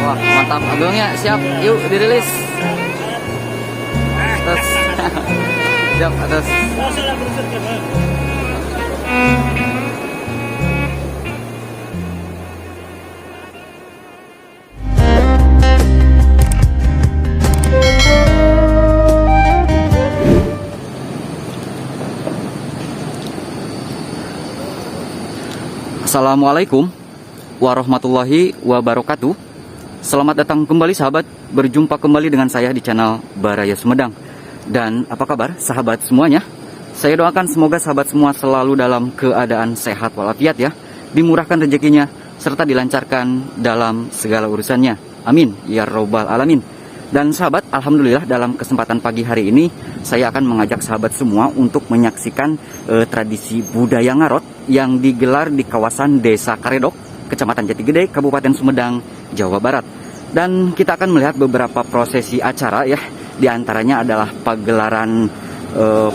Wah, mantap. Agungnya siap. Yuk dirilis. Atas. Siap atas. Assalamualaikum warahmatullahi wabarakatuh. Selamat datang kembali sahabat, berjumpa kembali dengan saya di channel Baraya Sumedang. Dan apa kabar sahabat semuanya? Saya doakan semoga sahabat semua selalu dalam keadaan sehat walafiat ya, dimurahkan rezekinya serta dilancarkan dalam segala urusannya. Amin ya robbal alamin. Dan sahabat, alhamdulillah dalam kesempatan pagi hari ini saya akan mengajak sahabat semua untuk menyaksikan tradisi budaya Ngarot yang digelar di kawasan Desa Karedok, Kecamatan Jatigede, Kabupaten Sumedang, Jawa Barat. Dan kita akan melihat beberapa prosesi acara ya. Di antaranya adalah pagelaran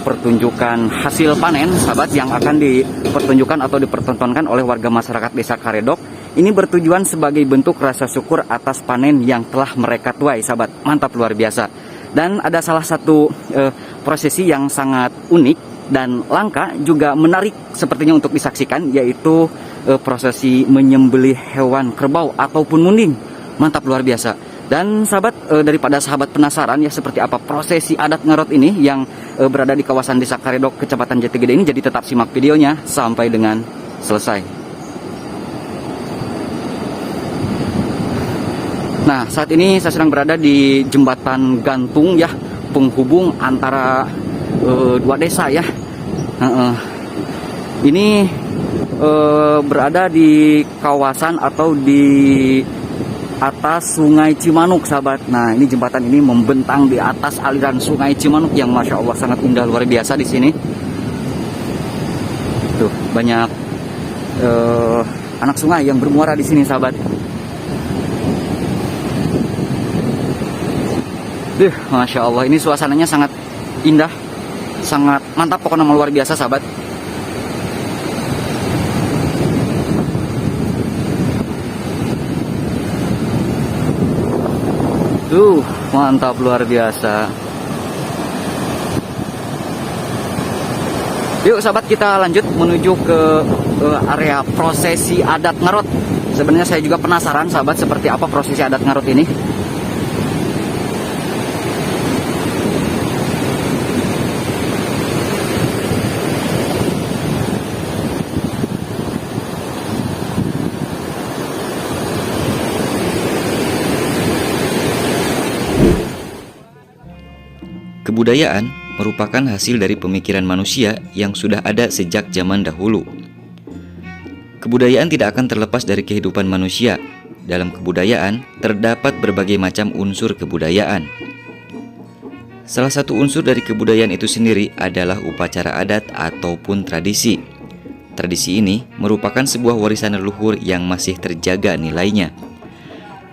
pertunjukan hasil panen sahabat yang akan dipertunjukkan atau dipertontonkan oleh warga masyarakat Desa Karedok. Ini bertujuan sebagai bentuk rasa syukur atas panen yang telah mereka tuai sahabat. Mantap, luar biasa. Dan ada salah satu prosesi yang sangat unik dan langka juga menarik sepertinya untuk disaksikan, yaitu prosesi menyembelih hewan kerbau ataupun munding. Mantap, luar biasa. Dan sahabat, daripada sahabat penasaran ya seperti apa prosesi adat Ngarot ini yang berada di kawasan Desa Karedok, Kecamatan Jatigede ini, jadi tetap simak videonya sampai dengan selesai. Nah, saat ini saya sedang berada di jembatan gantung ya, penghubung antara dua desa ya. Ini berada di kawasan atau di atas Sungai Cimanuk sahabat. Nah, ini jembatan ini membentang di atas aliran Sungai Cimanuk yang masya Allah sangat indah luar biasa di sini. Tuh banyak anak sungai yang bermuara di sini sahabat. Masya Allah, ini suasananya sangat indah, sangat mantap, pokoknya luar biasa sahabat. Mantap luar biasa. Yuk sahabat, kita lanjut menuju ke area prosesi adat Ngarot. Sebenarnya saya juga penasaran sahabat seperti apa prosesi adat Ngarot ini. Kebudayaan merupakan hasil dari pemikiran manusia yang sudah ada sejak zaman dahulu. Kebudayaan tidak akan terlepas dari kehidupan manusia. Dalam kebudayaan terdapat berbagai macam unsur kebudayaan. Salah satu unsur dari kebudayaan itu sendiri adalah upacara adat ataupun tradisi. Tradisi ini merupakan sebuah warisan leluhur yang masih terjaga nilainya.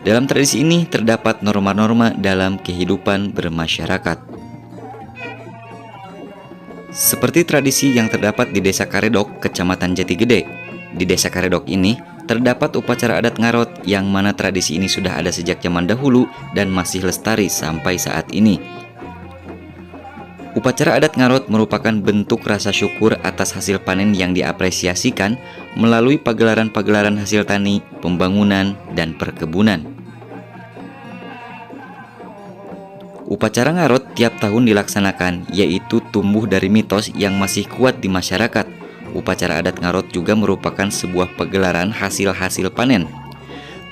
Dalam tradisi ini terdapat norma-norma dalam kehidupan bermasyarakat. Seperti tradisi yang terdapat di Desa Karedok, Kecamatan Jatigede. Di Desa Karedok ini terdapat upacara adat ngarot yang mana tradisi ini sudah ada sejak zaman dahulu dan masih lestari sampai saat ini. Upacara adat ngarot merupakan bentuk rasa syukur atas hasil panen yang diapresiasikan melalui pagelaran-pagelaran hasil tani, pembangunan, dan perkebunan. Upacara ngarot tiap tahun dilaksanakan, yaitu tumbuh dari mitos yang masih kuat di masyarakat. Upacara adat ngarot juga merupakan sebuah pagelaran hasil-hasil panen.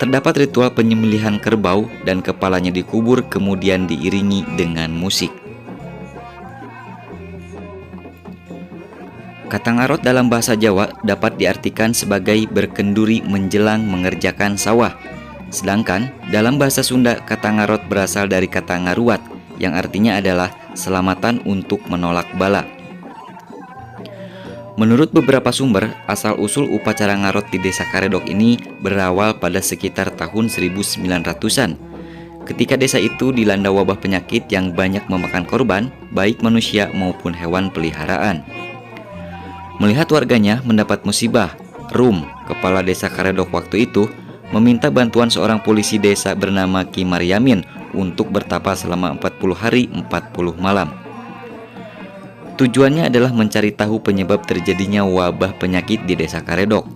Terdapat ritual penyembelihan kerbau dan kepalanya dikubur kemudian diiringi dengan musik. Kata ngarot dalam bahasa Jawa dapat diartikan sebagai berkenduri menjelang mengerjakan sawah. Sedangkan dalam bahasa Sunda kata ngarot berasal dari kata ngaruat yang artinya adalah selamatan untuk menolak bala. Menurut beberapa sumber, asal-usul upacara ngarot di Desa Karedok ini berawal pada sekitar tahun 1900-an. Ketika desa itu dilanda wabah penyakit yang banyak memakan korban, baik manusia maupun hewan peliharaan. Melihat warganya mendapat musibah, Rum, kepala desa Karedok waktu itu, meminta bantuan seorang polisi desa bernama Ki Maryamin untuk bertapa selama 40 hari 40 malam. Tujuannya adalah mencari tahu penyebab terjadinya wabah penyakit di desa Karedok.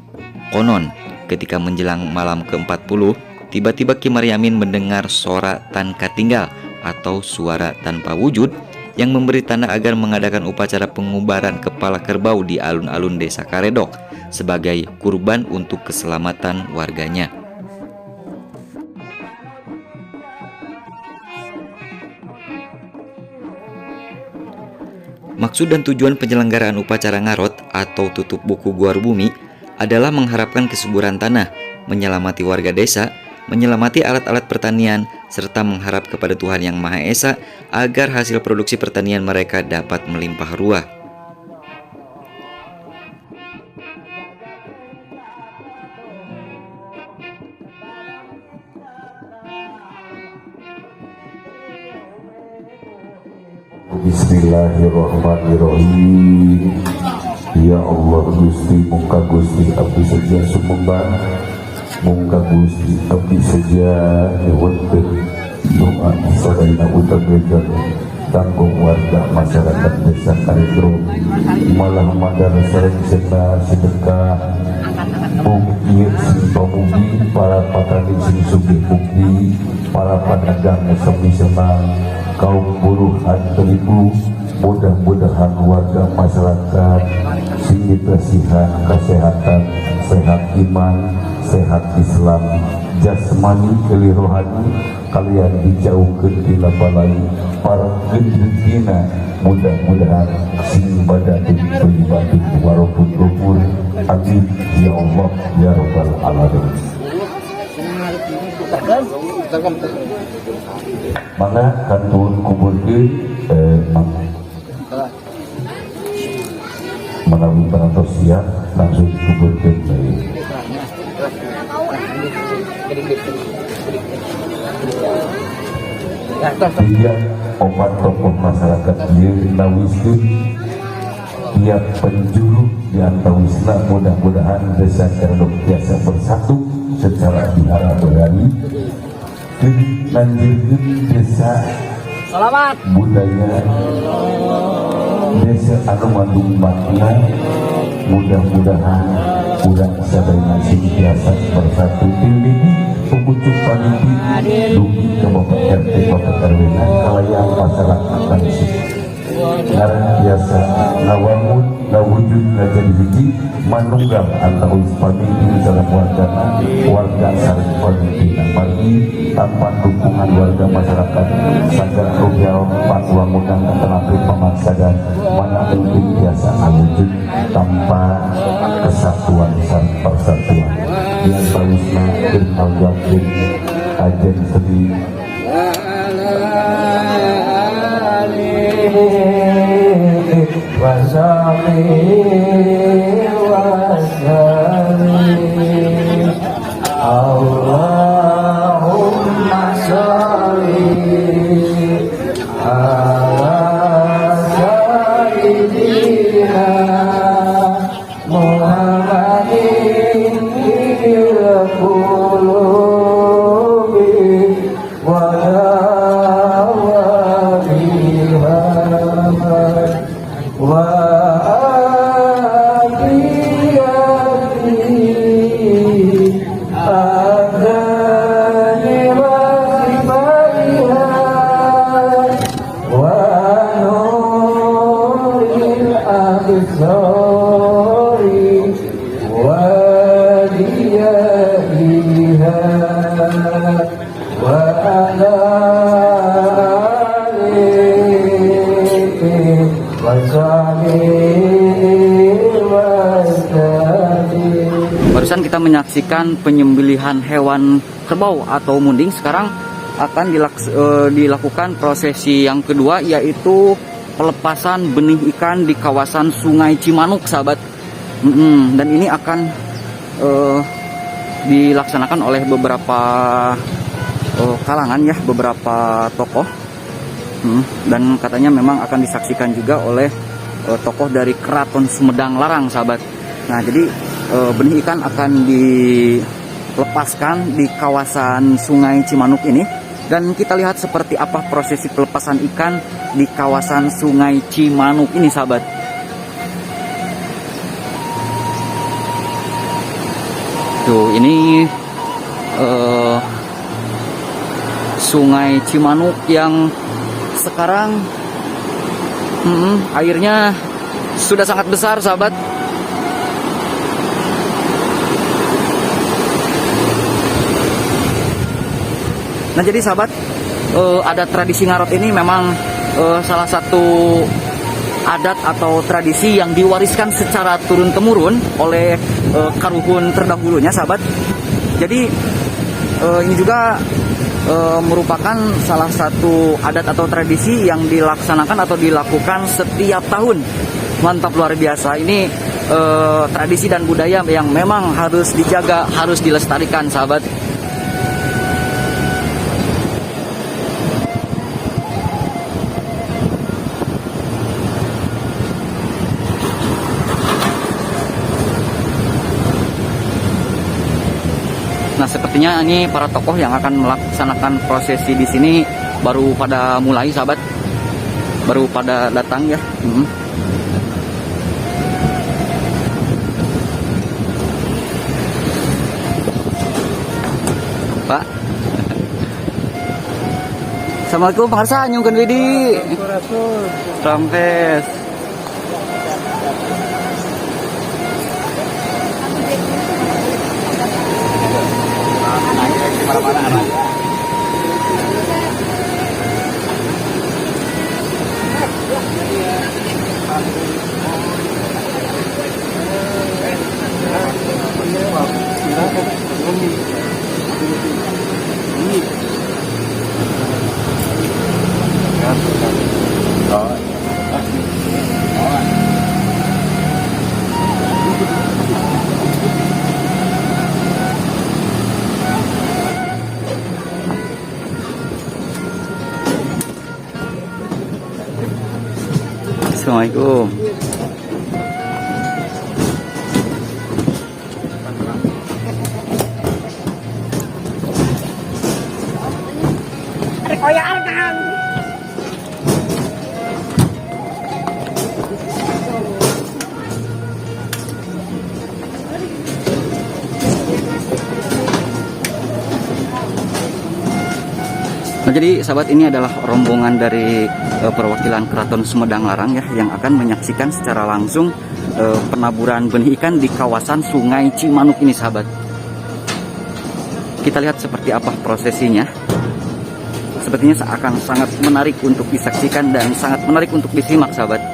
Konon, ketika menjelang malam ke-40, tiba-tiba Ki Maryamin mendengar sora tanpa tinggal atau suara tanpa wujud yang memberi tanda agar mengadakan upacara pengubaran kepala kerbau di alun-alun desa Karedok sebagai kurban untuk keselamatan warganya. Maksud dan tujuan penyelenggaraan upacara ngarot atau tutup buku Guar Bumi adalah mengharapkan kesuburan tanah, menyelamati warga desa, menyelamati alat-alat pertanian, serta mengharap kepada Tuhan Yang Maha Esa agar hasil produksi pertanian mereka dapat melimpah ruah. Bismillahirrahmanirrahim. Ya Allah Gusti, muka Gusti abdi saja sumembah, muka Gusti abdi saja wonten doa sadaya utageun tanggung warga masyarakat desa Karedok malah madar sareng sedekah mugi pamugi para petani sing sugih mugi para pedagang sami senang kaum buruh antaribu. Mudah-mudahan warga masyarakat sing diberikan kesehatan, sehat iman, sehat Islam, jasmani kali rohani, kalian dijauhkan tina balai para gendina. Mudah-mudahan sing badan pribadi warapun rupun. Amin ya Allah ya Rabbal Alamin. Mana kantun kuburkeun melalui peratus siap langsung dikuburkan dari tiga obat tokoh masyarakat dia nawiskeun tiap penjuru di antawisna. Mudah-mudahan desa Karedok biasa bersatu secara dihara berani dan lanjutkan desa budaya desa anu manggung makna. Mudah-mudahan urang sadaya sing biasa bersatu tinggi pengucuk paniti dugi ke Bapak RT Bapak RW kalayan masyarakat langsung karena biasa nawangun nawujud ngajadi hiji manunggal antawis paniti dalam warga sareng paniti bagi tanpa dukungan warga masyarakat saged rupiah panwangunan terapi pamaksa dan mana mungkin biasa wujud tanpa kesatuan dan persatuan yang tawisna kenal yakin ajen sedih وسلم اللهم صل على سيدنا محمد في القلوب ودوائها Barusan kita menyaksikan penyembelihan hewan kerbau atau munding. Sekarang akan dilakukan prosesi yang kedua, yaitu pelepasan benih ikan di kawasan Sungai Cimanuk, sahabat. Dan ini akan dilaksanakan oleh beberapa kalangan ya, beberapa tokoh. Dan katanya memang akan disaksikan juga oleh tokoh dari Keraton Sumedang Larang, sahabat. Nah, jadi benih ikan akan dilepaskan di kawasan Sungai Cimanuk ini, dan kita lihat seperti apa prosesi pelepasan ikan di kawasan Sungai Cimanuk ini, sahabat. Tuh, ini Sungai Cimanuk yang sekarang airnya sudah sangat besar, sahabat. Nah, jadi sahabat, ada tradisi ngarot ini memang salah satu adat atau tradisi yang diwariskan secara turun-temurun oleh karuhun terdahulunya, sahabat. Jadi ini juga merupakan salah satu adat atau tradisi yang dilaksanakan atau dilakukan setiap tahun. Mantap, luar biasa. Ini tradisi dan budaya yang memang harus dijaga, harus dilestarikan, sahabat. Nah, sepertinya ini para tokoh yang akan melaksanakan prosesi di sini baru pada mulai, sahabat. Baru pada datang ya. Pak. Assalamualaikum, Pak Arsa, nyungkeun Widi. Rampes. Assalamualaikum. Nah, jadi sahabat, ini adalah rombongan dari perwakilan Keraton Sumedang Larang ya, yang akan menyaksikan secara langsung penaburan benih ikan di kawasan Sungai Cimanuk ini, sahabat. Kita lihat seperti apa prosesinya. Sepertinya akan sangat menarik untuk disaksikan dan sangat menarik untuk disimak, sahabat.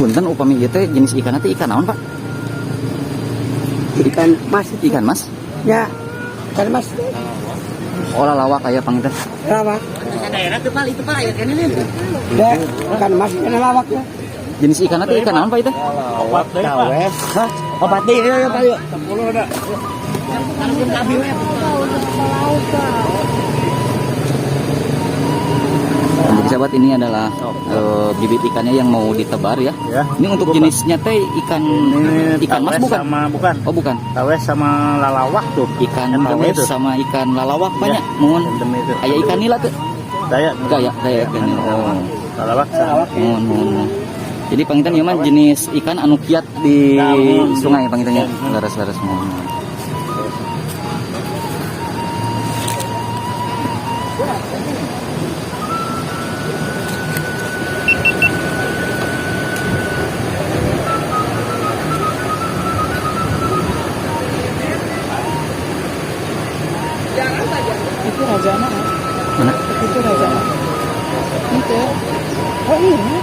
Punten upami ieu teh jenis ikan teh ikan naon, Pak? Ikan mas. Ikan mas. Ya, ikan mas. Olah lawak kayak pangitan. Lawak. Ya, ikan mas ikan lawak ya. Jenis ikan teh ikan naon, Pak itu? Opat tawes. Hah? Opat deh ya Pak yuk. 10 ada. Jadi sahabat, ini adalah bibit ikannya yang mau ditebar ya. Ini untuk jenisnya teh ikan mas bukan? Bukan. Oh bukan. Tawes sama lalawak tuh. Ikan Tahu tawes itu. sama ikan lalawak banyak. Mohon. Itu. Kayak ikan nila tuh. Daya. Kayak ikan nila. Oh. Lalawak. Mohon. Jadi pangitan ieu mah jenis ikan anu kiat di sungai pangitannya. Laras-laras mohon. Itu raja mana? Mana? Itu raja mana? Itu. Oh ini.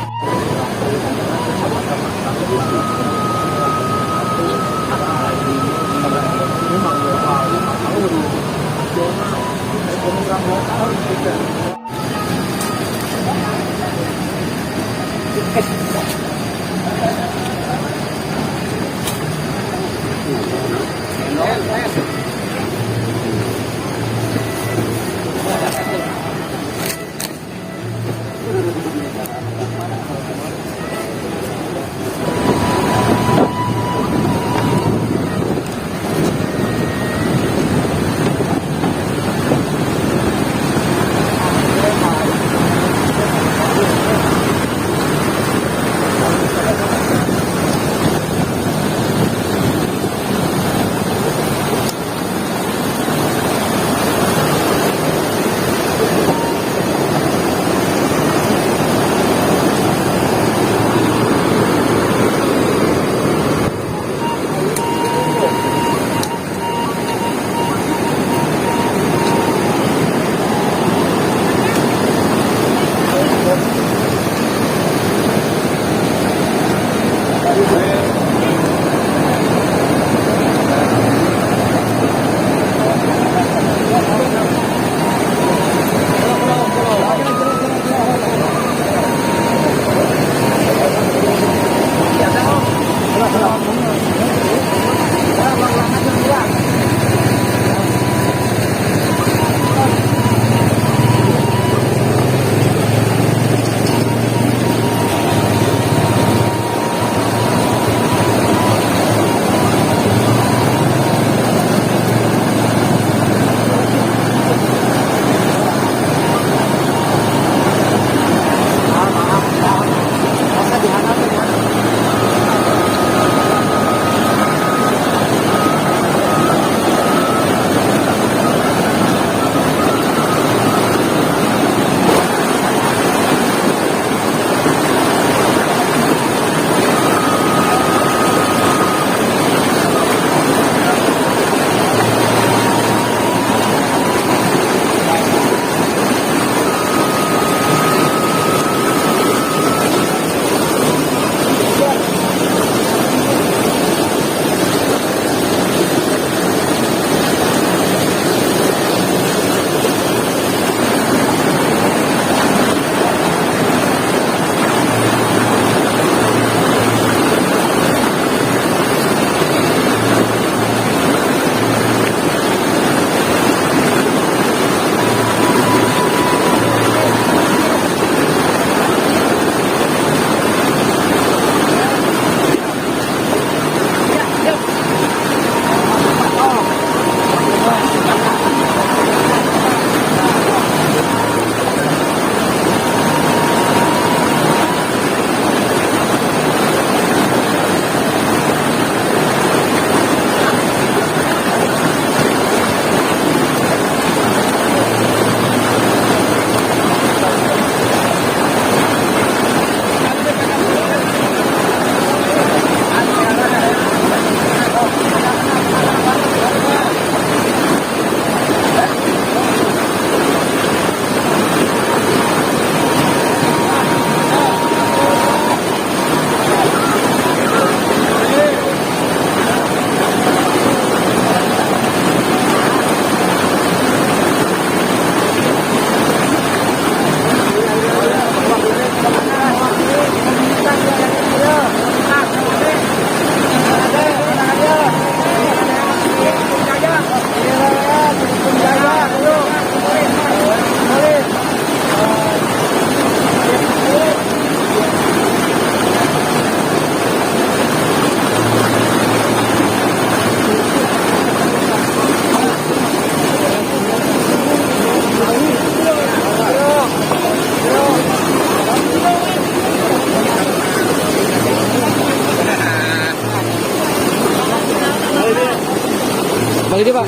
ini Pak.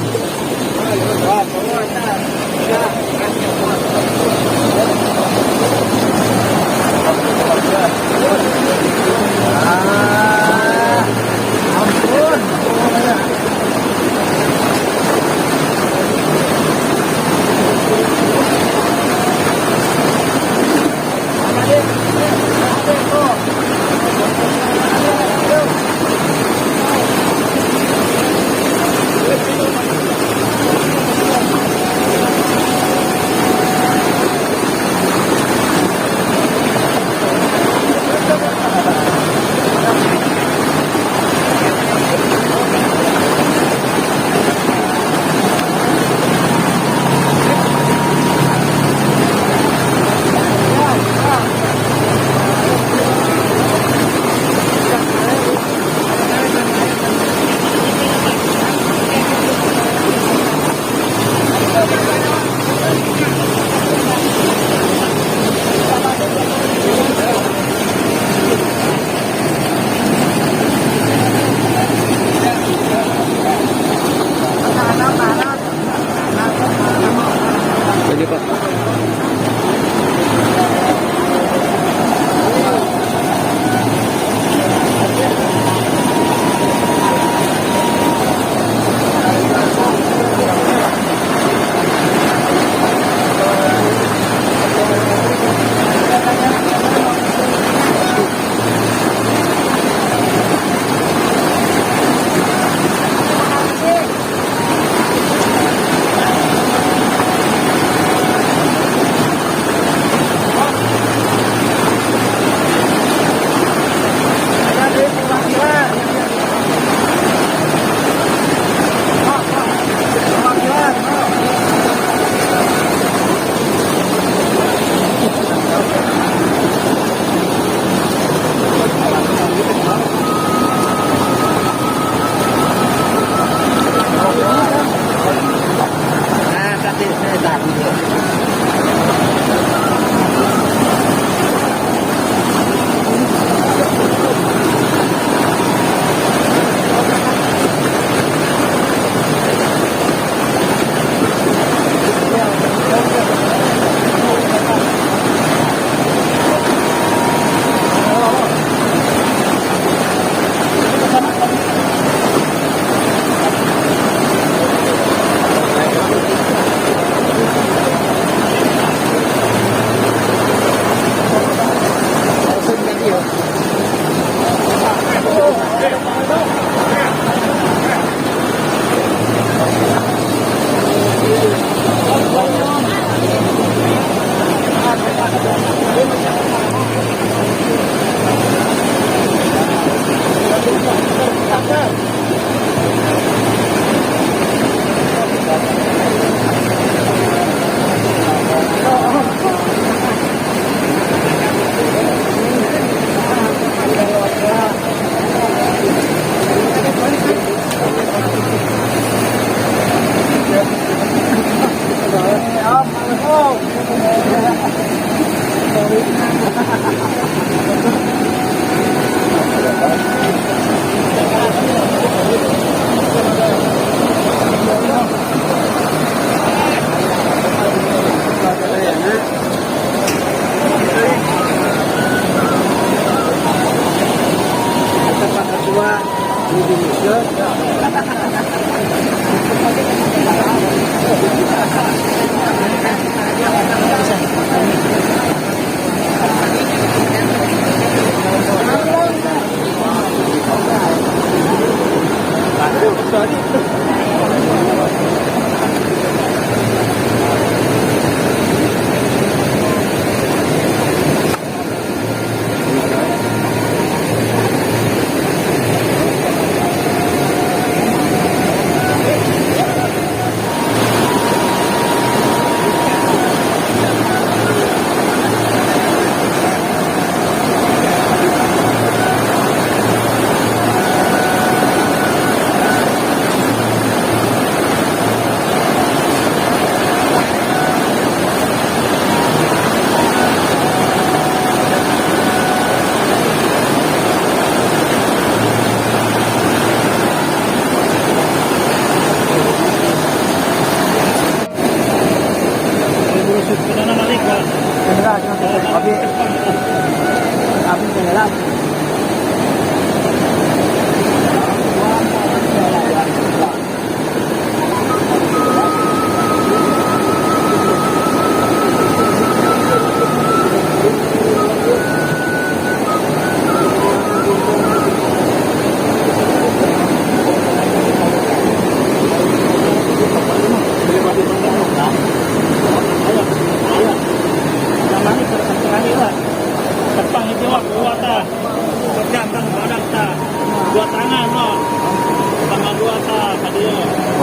Jadi Pak.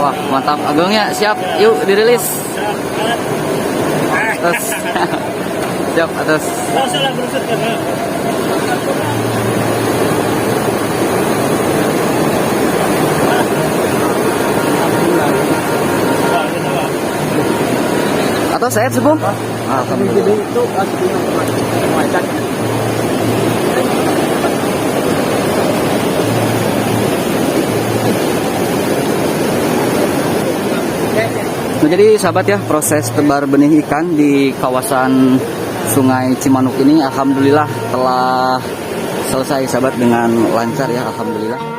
Wah, mantap. Agungnya siap. Yuk dirilis. Atas. Siap atas. Atau saya sebelum. Alhamdulillah. Nah, jadi sahabat ya, proses tebar benih ikan di kawasan Sungai Cimanuk ini alhamdulillah telah selesai sahabat dengan lancar ya, alhamdulillah.